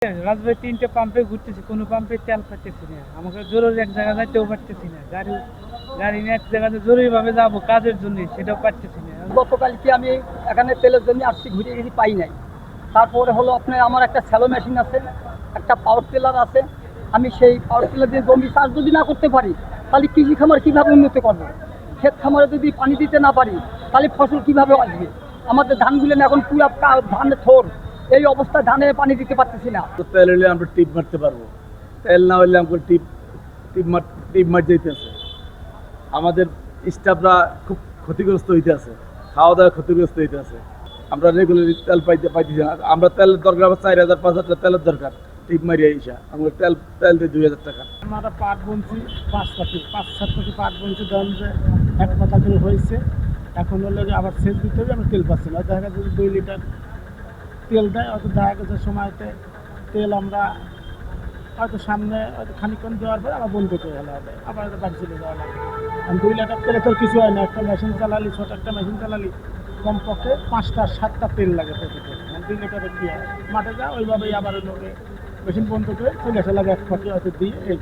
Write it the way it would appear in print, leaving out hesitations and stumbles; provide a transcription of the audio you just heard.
রাজবাড়ী ৩টে পাম্পে ঘুরতেছি, কোনো পাম্পে তেল পাচ্তেছি না। আমাকে জরুরি এক জায়গায় যাইতেও পারতেছি না। গাড়ি নিয়ে এক জায়গাতে জরুরিভাবে যাবো কাজের জন্য, সেটাও পারতেছি না। গতকালকে আমি এখানে তেলের জন্য আসছি, ঘুরে গেছি, পাই নাই। তারপরে হলো আপনার আমার একটা স্যালো মেশিন আছে, একটা পাওয়ার টিলার আছে। আমি সেই পাওয়ার টিলার দিয়ে জমি চাষ যদি না করতে পারি, তাহলে কৃষি খামার কীভাবে উন্নত করবো? ক্ষেত খামারে যদি পানি দিতে না পারি, তাহলে ফসল কীভাবে আসবে? আমাদের ধানগুলো এখন পুরো ধানের থোর, এই অবস্থায় ধানে পানি দিতে পারতেছি না। তেল হলে আমরা টিপ মারতে পারবো, তেল না হলে আমাকে টিপ মার যেতেছে। আমাদের স্টাফরা খুব ক্ষতিগ্রস্ত হইতে আছে, খাওয়া দাওয়া ক্ষতিগ্রস্ত হইতে আছে। আমরা রেগুলারলি তেল পাইতেছি না। আমরা তেলের দরকার, আমার 4,000-5,000 তেলের দরকার। টিপ মারিয়ে ইসা আমরা তেল দিয়ে 2,000 টাকা। আমরা পাট বুনছি 5-7 পাটি পাট বুনছি, ধরুন যে 1 পাতা করে হয়েছে। এখন হলে যে আবার সেচ দিতে হবে, আমরা তেল পাচ্ছি না। দেখা গেছে 2 লিটার তেল দেয়, হয়তো দেখা গেছে সময়তে তেল আমরা হয়তো সামনে হয়তো খানিকক্ষণ দেওয়ার পরে আবার বন্ধ করে ফেলা হবে, আবার হয়তো বাড়ি চলে যাওয়া লাগে। আর 2 লিটার তেলে তো কিছু হয় না। একটা মেশিন চালালি, ছোট একটা মেশিন চালালি, কমপক্ষে 5টা-7টা তেল লাগে প্রতিদিন। 2 লিটারে কী হয়? মাঠে যা ওইভাবেই আবার ওই লোকে মেশিন বন্ধ করে চলে আসা লাগে, 1 ফাঁকি হয়তো দিয়ে। এই